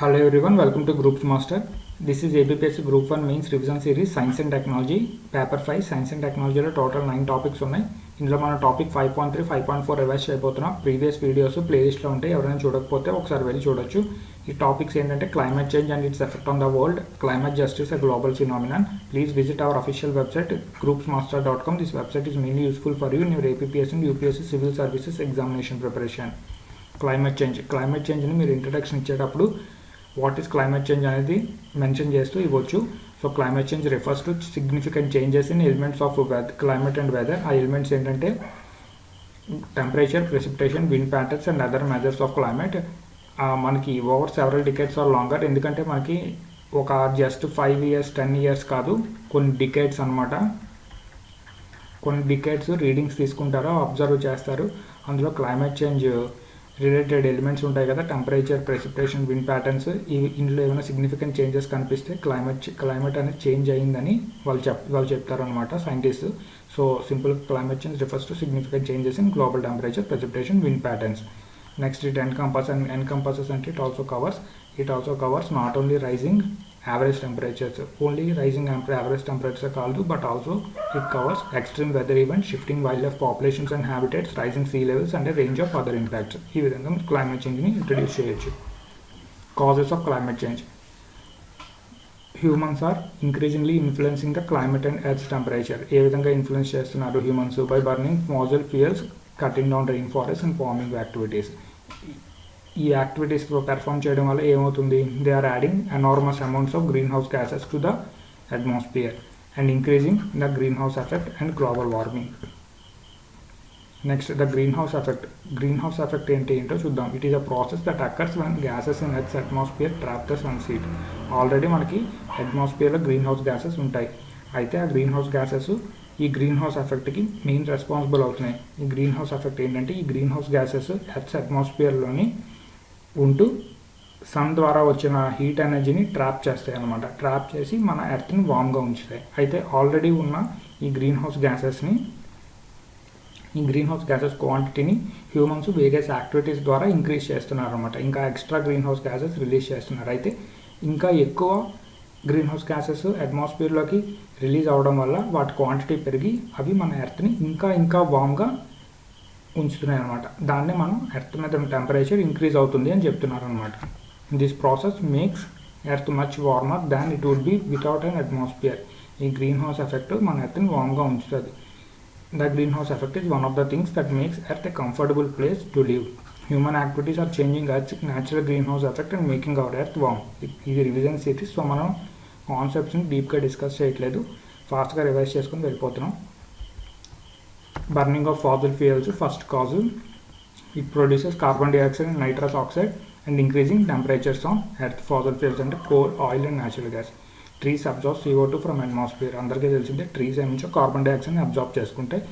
Hello everyone, welcome to Groups Master. This is APPSC Group 1 Mains Revision Series Science and Technology Paper 5 Science and Technology లో total 9 topics ఉన్నాయి. ఇందులో మన topic 5.3, 5.4 revise చేయబోతున్నాం. Previous videos ప్లేలిస్ట్లో ఉంటాయి, ఎవరైనా చూడకపోతే ఒకసారి వెళ్ళి చూడొచ్చు. ఈ టాపిక్స్ ఏంటంటే climate change and its effect on the world, climate justice a global phenomenon. Please visit our official website groupsmaster.com. This website is mainly useful for you in your APPSC and UPSC civil services examination preparation. Climate చేంజ్ని మీరు introduction ఇచ్చేటప్పుడు what is climate change అనేది mention చేస్తూ ఇవ్వచ్చు. So climate change refers to significant changes in elements of climate and weather. ఆ elements ఏంటంటే temperature, precipitation, wind patterns and other measures of climate. మనకి over several decades or longer, ఎందుకంటే మనకి ఒక just 5 years 10 years కాదు, కొన్ని decades అనమాట. కొన్ని డికేడ్స్ రీడింగ్స్ తీసుకుంటారో అబ్జర్వ్ చేస్తారు. అందులో క్లైమేట్ చేంజ్ రిలేటెడ్ ఎలిమెంట్స్ ఉంటాయి కదా, టెంపరేచర్, ప్రెసిపిటేషన్, విండ్ ప్యాటర్న్స్. ఇందులో ఏమైనా సిగ్నిఫికెంట్ చేంజెస్ కనిపిస్తే క్లైమేట్ అనేది చేంజ్ అయ్యిందని వాళ్ళు చెప్తారు అనమాట scientist. So simple climate change refers to significant changes in global temperature, precipitation, wind patterns. Next it encompasses అంటే it also covers not only rising average temperatures, only rising average temperature కాదు, but also it covers extreme weather events, shifting wildlife populations and habitats, rising sea levels and a range of other impacts. ఈ విధంగా climate చేంజ్ని introduce చేయొచ్చు. Causes of climate change. Humans are increasingly influencing the climate and earth temperature. ఏ విధంగా influence చేస్తున్నారు humans? By burning fossil fuels, cutting down rain forest and farming activities. ఈ యాక్టివిటీస్లో perform చేయడం వల్ల ఏమవుతుంది? They are adding enormous amounts of greenhouse gases to the atmosphere and increasing the greenhouse effect and global warming. Next the greenhouse effect. Green house effect ఏంటో చూద్దాం. It is a process that occurs when gases in earth's atmosphere trap the sun heat. Already మనకి అట్మాస్ఫియర్లో greenhouse gases ఉంటాయి. అయితే ఆ greenhouse gases ఈ greenhouse ఎఫెక్ట్కి main responsible అవుతున్నాయి. ఈ గ్రీన్ హౌస్ ఎఫెక్ట్ ఏంటంటే ఈ గ్రీన్ హౌస్ గ్యాసెస్ ఎర్త్స్ అట్మాస్ఫియర్లోని ఉంటూ సన్ ద్వారా వచ్చిన హీట్ ఎనర్జీని ట్రాప్ చేస్తాయి అన్నమాట. ట్రాప్ చేసి మన ఎర్త్ని వామ్గా ఉంచుతాయి. అయితే ఆల్రెడీ ఉన్న ఈ గ్రీన్ హౌస్ గ్యాసెస్ క్వాంటిటీని హ్యూమన్స్ వేరియస్ యాక్టివిటీస్ ద్వారా ఇంక్రీజ్ చేస్తున్నారు అనమాట. ఇంకా extra greenhouse gases release చేస్తున్నారు. అయితే ఇంకా ఎక్కువ గ్రీన్ హౌస్ గ్యాసెస్ అట్మాస్ఫియర్లోకి రిలీజ్ అవ్వడం వల్ల వాటి క్వాంటిటీ పెరిగి అవి మన ఎర్త్ని ఇంకా వామ్గా ఉంచుతున్నాయి అనమాట. దాన్నే మనం ఎర్త్ మీద టెంపరేచర్ ఇంక్రీజ్ అవుతుంది అని చెప్తున్నారు అనమాట. This process makes earth much warmer than it would be without an atmosphere. ఈ గ్రీన్ హౌస్ ఎఫెక్ట్ మన ఎర్త్ని వామ్గా ఉంచుతుంది. The greenhouse effect is one of the things that makes earth a comfortable place to live. Human activities are changing earth natural greenhouse effect and making our earth warm. ఇది revision series, so మనం కాన్సెప్ట్స్ని డీప్గా discuss చేయట్లేదు, ఫాస్ట్గా revise చేసుకుని వెళ్ళిపోతున్నాం. Burning of fossil fuels, first cause, it produces carbon dioxide and nitrous oxide and increasing temperatures on earth. Fossil fuels అంటే coal, oil and natural gas. Trees absorb CO2 from atmosphere. అందరికీ తెలిసిందే trees ఏమించో carbon డైఆక్సైడ్ని absorb చేసుకుంటాయి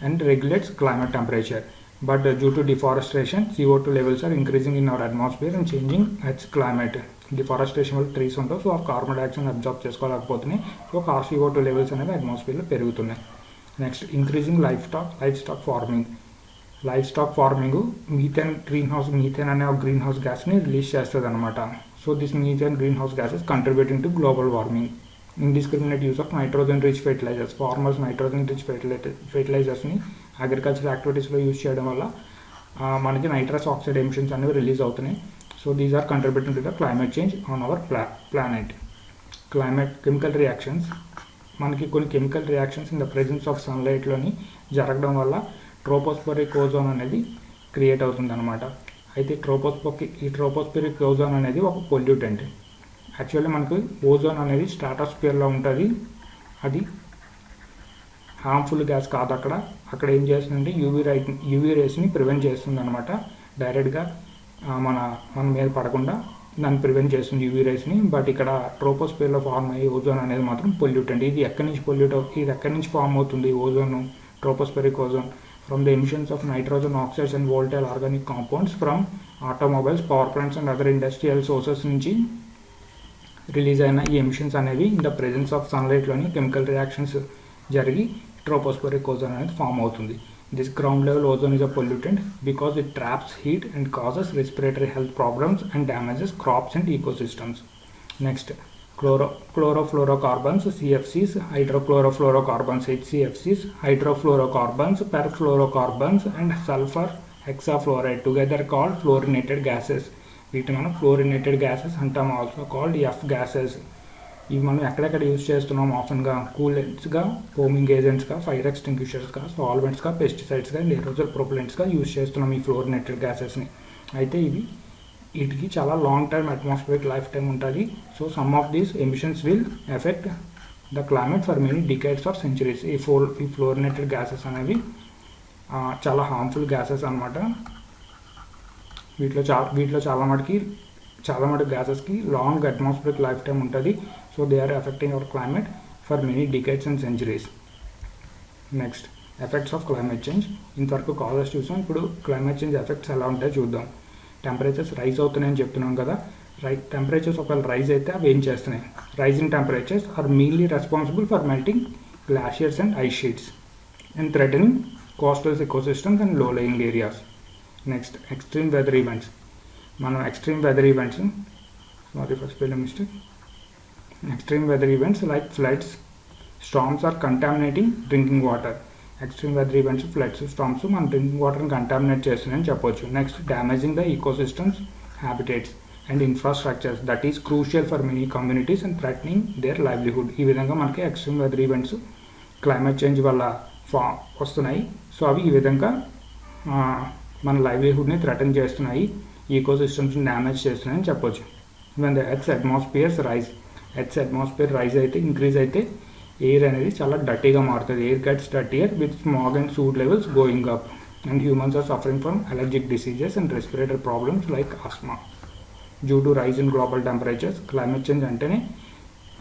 and regulates climate temperature. But due to deforestation CO2 levels are increasing in our atmosphere and changing earth's climate. Deforestation వల్ల trees ఉంటాయి, so ఆ carbon డైఆక్సైడ్ని absorb చేసుకోలేకపోతున్నాయి. సో CO2 లెవెల్స్ అనేవి అట్మాస్ఫియర్లో పెరుగుతున్నాయి. Next increasing livestock farming methane అనే ఒక గ్రీన్ హౌస్ గ్యాస్ని రిలీజ్ చేస్తుంది అనమాట. So this methane greenhouse gases contributing to global warming. Indiscriminate use of nitrogen rich fertilizers. Farmers nitrogen rich ఫెర్టిలైజర్స్ని agriculture యాక్టివిటీస్లో యూజ్ చేయడం వల్ల మనకి నైట్రస్ ఆక్సైడ్ ఎమిషన్స్ అనేవి రిలీజ్ అవుతున్నాయి. So these are contributing to the climate change on our planet. Chemical reactions. మనకి కొన్ని chemical reactions in the presence of సన్లైట్లోని జరగడం వల్ల ట్రోపోస్ఫెరిక్ ఓజోన్ అనేది క్రియేట్ అవుతుంది అనమాట. అయితే ట్రోపోస్ఫెరిక్ ఓజోన్ అనేది ఒక పొల్యూటెంట్. యాక్చువల్లీ మనకి ఓజోన్ అనేది స్ట్రాటోస్ఫియర్లో ఉంటుంది. అది హార్మ్ఫుల్ గ్యాస్ కాదు. అక్కడ ఏం చేస్తుందంటే యూవీ రేస్ని ప్రివెంట్ చేస్తుంది అనమాట. డైరెక్ట్గా మన మీద పడకుండా దాన్ని ప్రివెంట్ చేస్తుంది యూవీ రేస్ని. బట్ ఇక్కడ ట్రోపోస్ఫియర్లో ఫార్మ్ అయ్యే ఓజోన్ అనేది మాత్రం పొల్యూటెంట్. ఇది ఎక్కడి నుంచి ఫామ్ అవుతుంది ozone, tropospheric ozone? From the emissions of nitrogen oxides and volatile organic compounds from automobiles, power plants and other industrial sources నుంచి రిలీజ్ అయిన ఈ ఎమిషన్స్ అనేవి ఇన్ ద ప్రెజెన్స్ ఆఫ్ సన్లైట్లోని కెమికల్ రియాక్షన్స్ జరిగి ట్రోపోస్ఫెరిక్ ఓజోన్ అనేది form అవుతుంది. This ground level ozone is a pollutant because it traps heat and causes respiratory health problems and damages crops and ecosystems. Next, chlorofluorocarbons, CFCs, hydrochlorofluorocarbons, HCFCs, hydrofluorocarbons, perfluorocarbons, and sulfur hexafluoride together called fluorinated gases. వీటిని మనం fluorinated gases అంటాం, also called F gases. ఇవి మనం ఎక్కడెక్కడ use చేస్తున్నాం ఆఫెన్గా? కూలెంట్స్గా, foaming ఏజెంట్స్గా, ఫైర్ ఎక్స్టింగ్విషర్స్గా, సాల్వెంట్స్గా, పెస్టిసైడ్స్గా అండ్ ఏరోజల్ ప్రొపలెంట్స్గా యూజ్ చేస్తున్నాం ఈ ఫ్లోరినేటెడ్ గ్యాసెస్ని. అయితే వీటికి చాలా long term atmospheric lifetime ఉంటుంది. So some of these emissions will affect the climate for many decades or centuries. ఈ ఫ్లోరినేటెడ్ గ్యాసెస్ అనేవి చాలా హార్మ్ఫుల్ గ్యాసెస్ అనమాట. వీటిలో చాలా మటుకు గ్యాసెస్కి లాంగ్ అట్మాస్ఫియరిక్ లైఫ్ టైం ఉంటుంది. So they are affecting our climate for many decades and centuries. Next, effects of climate change. ఇంతవరకు కాజెస్ చూసాం. ఇప్పుడు క్లైమేట్ చేంజ్ ఎఫెక్ట్స్ ఎలా ఉంటాయో చూద్దాం. టెంపరేచర్స్ రైజ్ అవుతున్నాయని చెప్తున్నాం కదా. టెంపరేచర్స్ ఒకవేళ రైజ్ అయితే అవి ఏం చేస్తున్నాయి? Rising temperatures are mainly responsible for melting glaciers and ice sheets and threatening coastal ecosystems and low lying areas. Next, extreme weather events. మనం extreme weather events like floods, storms or contaminating drinking water. Extreme weather events, floods, storms మన drinking వాటర్ని contaminate చేస్తున్నాయని చెప్పొచ్చు. Next, damaging the ecosystems, habitats and infrastructures that is crucial for many communities and threatening their livelihood. ఈ విధంగా మనకి extreme weather events climate change వల్ల వస్తున్నాయి. So అవి ఈ విధంగా మన లైవ్లీహుడ్ని థ్రెటన్ చేస్తున్నాయి, ఈకోసిస్టమ్స్ని డ్యామేజ్ చేస్తున్నాయని చెప్పొచ్చు. When the earth's atmosphere rise అయితే, ఇంక్రీజ్ అయితే ఎయిర్ అనేది చాలా డర్టీగా మారుతుంది. Air gets dirtier with smog and soot levels going up and humans are suffering from allergic diseases and respiratory problems like asthma due to rise in global temperatures. Climate change అంటేనే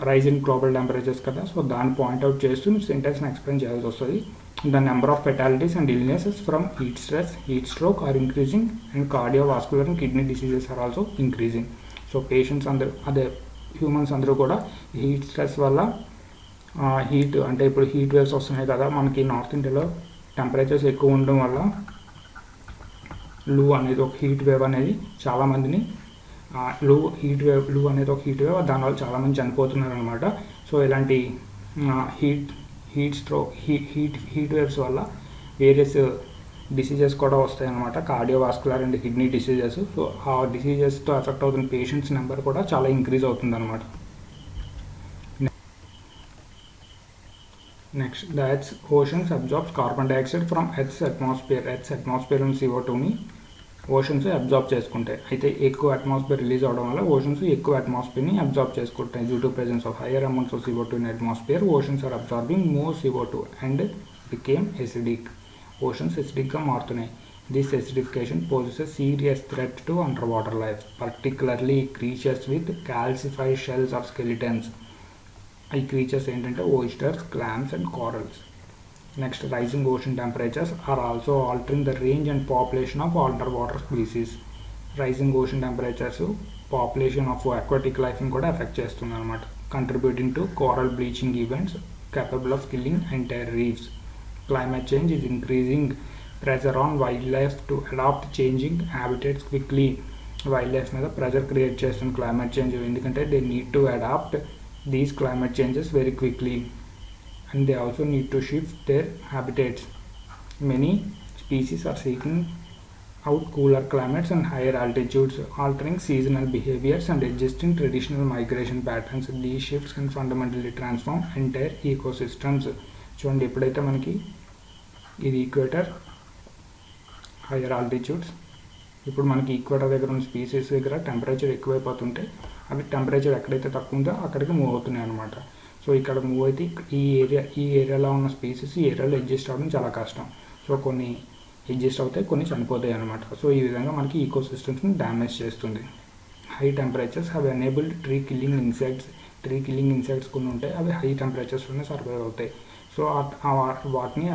rise in global temperatures కదా. So దాన్ని point out చేస్తూ మీరు సెంటెన్స్ని explain చేయాల్సి వస్తుంది. The number of fatalities and illnesses from heat stress, heat stroke are increasing and cardiovascular and kidney diseases are also increasing. So patients humans అందరూ కూడా heat stress వల్ల heat అంటే ఇప్పుడు హీట్ వేవ్స్ వస్తున్నాయి కదా మనకి నార్త్ ఇండియాలో. టెంపరేచర్స్ ఎక్కువ ఉండడం వల్ల లూ అనేది ఒక హీట్ వేవ్ అనేది చాలామందిని లూ అనేది ఒక హీట్ వేవ్, దానివల్ల చాలామంది చనిపోతున్నారు అనమాట. సో ఇలాంటి హీట్ వేవ్స్ వల్ల వేరియస్ డిసీజెస్ కూడా వస్తాయి అన్నమాట, cardiovascular and kidney diseases. So ఆ డిసీజెస్తో ఎఫెక్ట్ అవుతున్న పేషెంట్స్ నెంబర్ కూడా చాలా ఇంక్రీజ్ అవుతుంది అనమాట. Next, the earth's oceans absorbs carbon dioxide from earth's atmosphere నుంచి CO2ని ఓషన్స్ అబ్జార్బ్ చేసుకుంటాయి. అయితే ఎక్కువ అట్మాస్ఫియర్ రిలీజ్ అవడం వల్ల ఓషన్స్ ఎక్కువ అట్మాస్ఫియర్ని అబ్జార్బ్ చేసుకుంటాయి. Due to presence of higher amounts of CO2 in atmosphere, oceans are absorbing more CO2 and became acidic. Oceans ఎసిడిక్గా మారుతున్నాయి. This acidification poses a serious threat to underwater life, particularly creatures with calcified shells or skeletons. ఈ creatures ఏంటంటే oysters, clams and corals. Next, rising ocean temperatures are also altering the range and population of underwater species. Rising ocean temperatures population of aquatic life కూడా effect చేస్తుంది అనమాట, contributing to coral bleaching events capable of killing entire reefs. Climate change is increasing pressure on wildlife to adopt changing habitats quickly. Wildlife మీద pressure create చేస్తుంది climate change, ఎందుకంటే they need to adapt these climate changes very quickly. And they also need to shift their habitats. Many species are seeking out cooler climates and higher altitudes, altering seasonal behaviors and adjusting traditional migration patterns. These shifts can fundamentally transform entire ecosystems. చూడండి, ఎప్పుడైతే మనకి ఇది equator, hire altitudes, ఇప్పుడు మనకి equator దగ్గర ఉన్న species దగ్గర temperature ఎక్కువైపోతుంటే అవి టెంపరేచర్ ఎక్కడైతే తక్కువ ఉందో అక్కడికి మూవ్ అవుతున్నాయి అనమాట. సో ఇక్కడ మూవ్ అయితే ఈ ఏరియాలో ఉన్న స్పీసెస్ ఈ ఏరియాలో అడ్జస్ట్ అవ్వడం చాలా కష్టం. సో కొన్ని అడ్జస్ట్ అవుతాయి, కొన్ని చనిపోతాయి అనమాట. సో ఈ విధంగా మనకి ఈకోసిస్టమ్స్ని డ్యామేజ్ చేస్తుంది. High temperatures have enabled tree killing insects కొన్ని ఉంటాయి, అవి హై టెంపరేచర్స్లోనే సర్వైవ్ అవుతాయి. సో వాటిని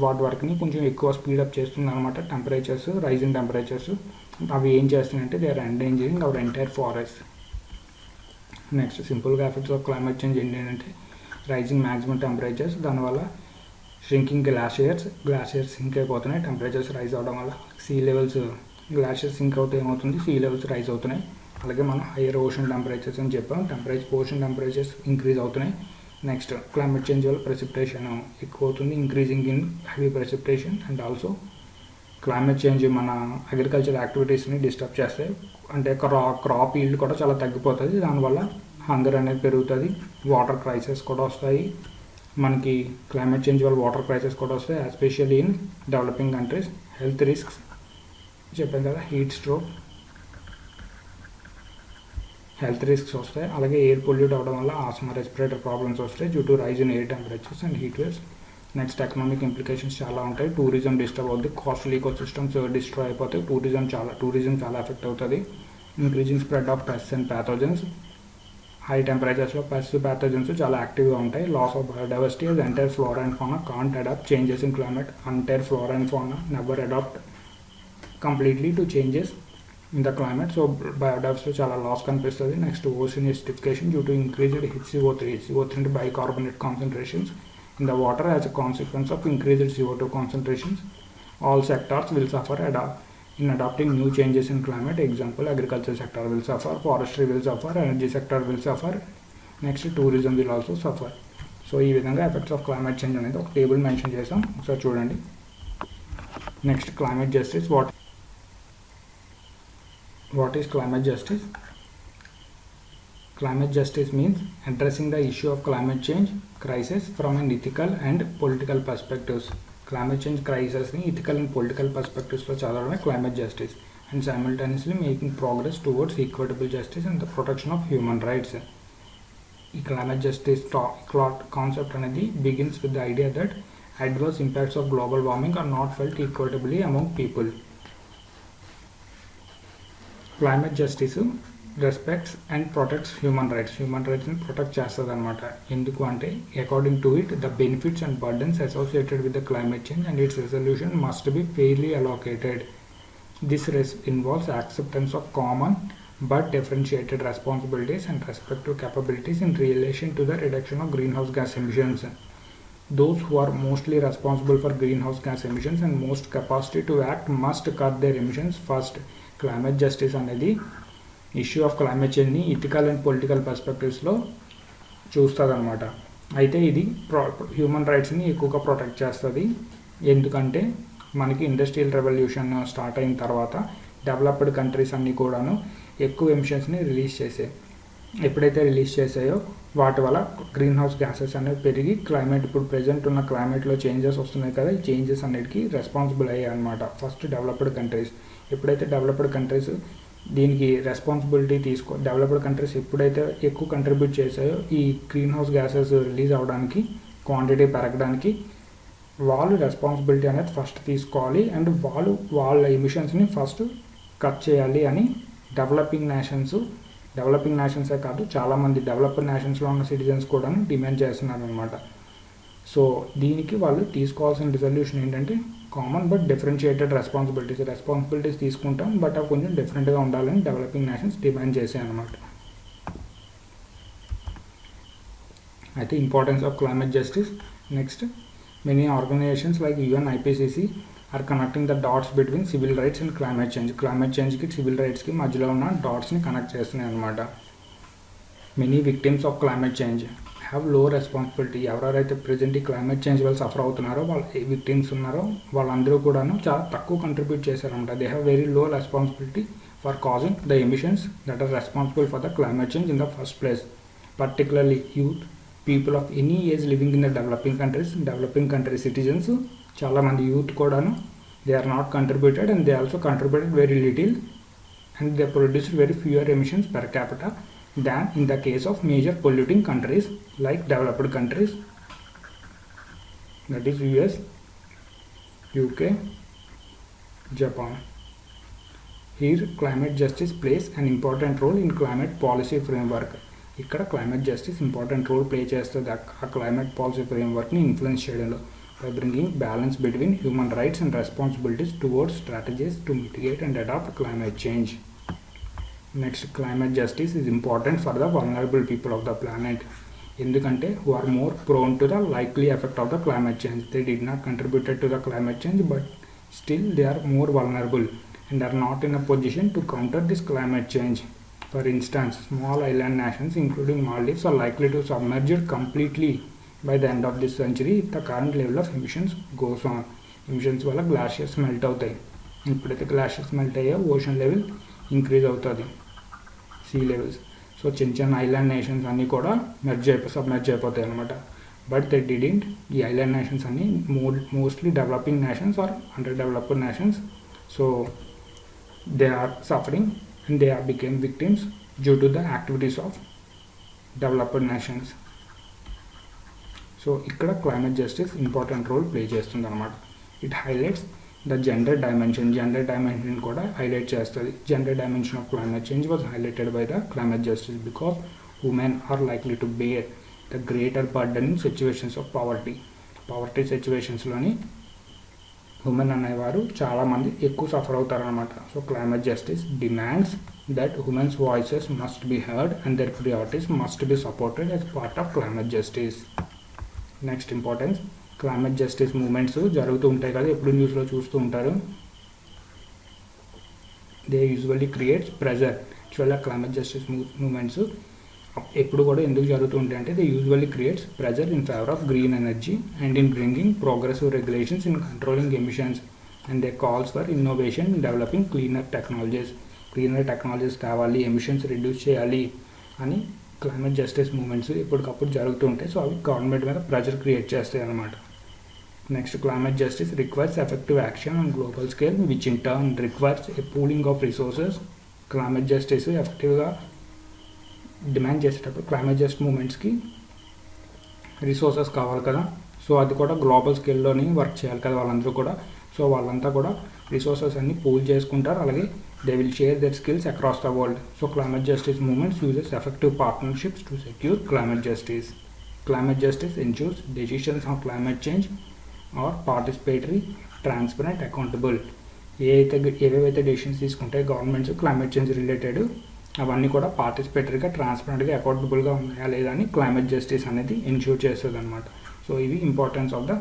వాటి వర్క్ని కొంచెం ఎక్కువ స్పీడప్ చేస్తుంది అనమాట టెంపరేచర్స్, రైజింగ్ టెంపరేచర్స్. అవి ఏం చేస్తున్నాయంటే they are endangering our entire forest. Next, సింపుల్గా ఎఫెక్ట్స్ ఆఫ్ క్లైమేట్ చేంజ్ ఏంటంటే రైజింగ్ మ్యాక్సిమం టెంపరేచర్స్, దానివల్ల షింకింగ్ గ్లాషియర్స్ సింక్ అయిపోతున్నాయి టెంపరేచర్స్ రైజ్ అవడం వల్ల. సీ లెవెల్స్ గ్లాషియర్స్ సింక్ అవుతే ఏమవుతుంది, సీ లెవెల్స్ రైజ్ అవుతున్నాయి. అలాగే మనం హైయర్ ఓషన్ టెంపరేచర్స్ అని చెప్పాం, ఓషన్ టెంపరేచర్స్ ఇంక్రీజ్ అవుతున్నాయి. నెక్స్ట్ క్లైమేట్ చేంజ్ వల్ల ప్రెసిపిటేషన్ ఎక్కువ అవుతుంది, increasing in heavy precipitation. And also climate change మన అగ్రికల్చర్ యాక్టివిటీస్ని డిస్టర్బ్ చేస్తాయి, అంటే క్రాప్ ఈల్డ్ కూడా చాలా తగ్గిపోతుంది. దానివల్ల హంగర్ అనేది పెరుగుతుంది, వాటర్ క్రైసిస్ కూడా వస్తాయి మనకి. క్లైమేట్ చేంజ్ వల్ల వాటర్ క్రైసిస్ కూడా వస్తాయి, especially in developing countries. Health risks చెప్పాం కదా, హీట్ స్ట్రోక్, హెల్త్ రిస్క్స్ వస్తాయి. అలాగే ఎయిర్ పొల్యూట్ అవ్వడం వల్ల ఆస్మా, రెస్పిరేటరీ ప్రాబ్లమ్స్ వస్తాయి due to rise in air temperatures and heat waves. Next economic implications చాలా ఉంటాయి. టూరిజం డిస్టర్బ్ అవుతుంది, కోస్టల్ ఈకో సిస్టమ్స్ డిస్ట్రాయ్ అయిపోతాయి, టూరిజం చాలా ఎఫెక్ట్ అవుతుంది. Increasing spread of pests and pathogens, high టెంపరేచర్స్లో పెస్ట్స్ ప్యాథోజన్స్ చాలా యాక్టివ్గా ఉంటాయి. Loss of biodiversity, entire flora and fauna can't adapt changes in climate. Entire flora and fauna never adapt completely to changes in the climate, so biodiversity చాలా loss కనిపిస్తుంది. Next ocean acidification due to increased HCO3 అంటే bicarbonate concentrations in the water as a consequence of increased CO2 concentrations. All sectors will suffer in adopting new changes in climate. Example, agriculture sector will suffer, forestry will suffer, energy sector will suffer, next tourism will also suffer. So ఈ విధంగా effects of climate change అనేది ఒక table mention చేసాం, ఒకసారి చూడండి. Next climate justice. What is climate justice? Climate justice means addressing the issue of climate change crisis from an ethical and political perspectives. Climate change crisis ni ethical and political perspectives lo chadavadame climate justice, and simultaneously making progress towards equitable justice and the protection of human rights. ఈ climate justice concept అనేది begins with the idea that adverse impacts of global warming are not felt equitably among people. Climate justice respects and protects human రైట్స్ని protect చేస్తుంది అనమాట. ఎందుకు అంటే according to it the benefits and burdens associated with the climate change and its resolution must be fairly allocated. This involves acceptance of common but differentiated responsibilities and respective capabilities in relation to the reduction of greenhouse gas emissions. Those who are mostly responsible for greenhouse gas emissions and most capacity to act must cut their emissions first. Climate justice అనేది issue of climate చేంజ్ని ethical and political పర్స్పెక్టివ్స్లో చూస్తుంది అనమాట. అయితే ఇది human రైట్స్ని ఎక్కువగా protect చేస్తుంది. ఎందుకంటే మనకి ఇండస్ట్రియల్ రెవల్యూషన్ స్టార్ట్ అయిన తర్వాత డెవలప్డ్ కంట్రీస్ అన్నీ కూడాను ఎక్కువ ఎమిషన్స్ని రిలీజ్ చేసాయి. ఎప్పుడైతే రిలీజ్ చేసాయో వాటి వల్ల గ్రీన్ హౌస్ గ్యాసెస్ అనేవి పెరిగి క్లైమేట్, ఇప్పుడు ప్రెజెంట్ ఉన్న క్లైమేట్లో చేంజెస్ వస్తున్నాయి కదా, ఈ చేంజెస్ అన్నిటికీ రెస్పాన్సిబుల్ అయ్యాయి అనమాట ఫస్ట్ డెవలప్డ్ కంట్రీస్. ఎప్పుడైతే డెవలప్డ్ కంట్రీస్ దీనికి రెస్పాన్సిబిలిటీ డెవలప్డ్ కంట్రీస్ ఎప్పుడైతే ఎక్కువ కంట్రిబ్యూట్ చేశాయో ఈ గ్రీన్ హౌస్ గ్యాసెస్ రిలీజ్ అవ్వడానికి, క్వాంటిటీ పెరగడానికి వాళ్ళు రెస్పాన్సిబిలిటీ అనేది ఫస్ట్ తీసుకోవాలి అండ్ వాళ్ళ ఎమిషన్స్ని ఫస్ట్ కట్ చేయాలి అని డెవలపింగ్ నేషన్సే కాదు చాలామంది డెవలప్డ్ నేషన్స్లో ఉన్న సిటిజన్స్ కూడా డిమాండ్ చేస్తున్నారు అనమాట. సో దీనికి వాళ్ళు తీసుకోవాల్సిన రిజల్యూషన్ ఏంటంటే కామన్ బట్ డిఫరెన్షియేటెడ్ రెస్పాన్సిబిలిటీస్ తీసుకుంటాం, బట్ అవి కొంచెం డిఫరెంట్గా ఉండాలని డెవలపింగ్ నేషన్స్ డిమాండ్ చేశాయి అనమాట. అయితే importance of climate justice. Next, many organizations like UN, IPCC are connecting the dots between civil rights and climate change. Climate change కి సివిల్ రైట్స్కి మధ్యలో ఉన్న డాట్స్ని కనెక్ట్ చేస్తున్నాయి అనమాట. Many victims of climate change have low responsibility. ఎవరెవరైతే present ఈ climate change వల్ల suffer అవుతున్నారో, వాళ్ళ విక్టిమ్స్ ఉన్నారో వాళ్ళందరూ కూడాను చాలా తక్కువ కంట్రిబ్యూట్ చేశారనమాట. They have very low responsibility for causing the emissions that are responsible for the climate change in the first place. Particularly youth, people of any age living in the developing countries citizens, చాలామంది youth కూడాను they are not contributed and they also contributed very little and they produced very fewer emissions per capita than in the case of major polluting countries like developed countries, that is US, UK, Japan. Here climate justice plays an important role in climate policy framework. ఇక్కడ climate justice important role play చేస్తుంది ఆ climate policy ఫ్రేమ్వర్క్ని influence చేయడంలో, by bringing balance between human rights and responsibilities towards strategies to mitigate and adapt climate change. Next, climate justice is important for the vulnerable people of the planet. ఎందుకంటే who are more prone to the likely effect of the climate change. They did not contributed to the climate change, but still they are more vulnerable and are not in a position to counter this climate change. For instance, small island nations including Maldives are likely to submerge completely by the end of this century if the current level of emissions goes on. Emissions వల్ల గ్లాషియర్స్ melt అవుతాయి. ఎప్పుడైతే glaciers melt అయ్యాయో ocean level increase అవుతుంది, sea levels. So చిన్న చిన్న island nations అన్నీ కూడా submerge అయిపోతాయి అనమాట. But they didn't. ఈ ఐలాండ్ నేషన్స్ అన్నీ mostly developing nations or underdeveloped nations. So they are suffering and they are became victims due to the activities of developed nations. So ఇక్కడ climate justice important role play చేస్తుంది అనమాట. It highlights the gender dimension కూడా highlight చేస్తుంది. Gender dimension of climate change was highlighted by the climate justice because women are likely to bear the greater burden in situations of poverty సిచ్యువేషన్స్లోని women అనేవారు చాలామంది ఎక్కువ suffer అవుతారనమాట. So climate justice demands that women's voices must be heard and their priorities must be supported as part of climate justice. Next importance, climate justice movements జరుగుతూ ఉంటాయి కదా, ఎప్పుడు న్యూస్లో చూస్తూ ఉంటారు. They usually creates pressure. యాక్చువల్గా climate justice moments ఎప్పుడు కూడా ఎందుకు జరుగుతూ ఉంటాయి అంటే they usually creates pressure in favour of green energy and in bringing progressive regulations in controlling emissions and they calls for innovation in developing cleaner technologies కావాలి, emissions reduce చేయాలి అని climate justice moments ఎప్పటికప్పుడు జరుగుతూ ఉంటాయి. So అవి government మీద pressure create చేస్తాయి అన్నమాట. Next, climate justice requires effective action on global scale which in turn requires a pooling of resources. Climate justice ఎఫెక్టివ్గా డిమాండ్ చేసేటప్పుడు క్లైమేట్ జస్ట్ మూమెంట్స్కి రిసోర్సెస్ కావాలి కదా. సో అది కూడా గ్లోబల్ స్కేల్లోని వర్క్ చేయాలి కదా వాళ్ళందరూ కూడా. సో వాళ్ళంతా కూడా రిసోర్సెస్ అన్ని పూల్ చేసుకుంటారు, అలాగే they will share their skills across the world. So climate justice movements uses effective partnerships to secure climate justice. Climate justice ensures decisions on climate change are participatory, transparent, accountable. ఏవేవైతే decisions తీసుకుంటే governments climate change related అవన్నీ కూడా పార్టిసిపేటరీగా, ట్రాన్స్పరెంట్గా, అకౌంటబుల్గా ఉన్నాయా లేదా అని climate justice అనేది ensure చేస్తుంది అనమాట. సో ఇవి importance of the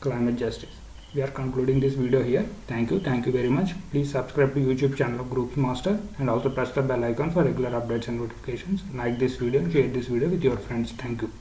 climate justice. We are concluding this video here. Thank you very much. Please subscribe to YouTube channel of Groups Master and also press the bell icon for regular updates and notifications. Like this video and share this video with your friends. Thank you.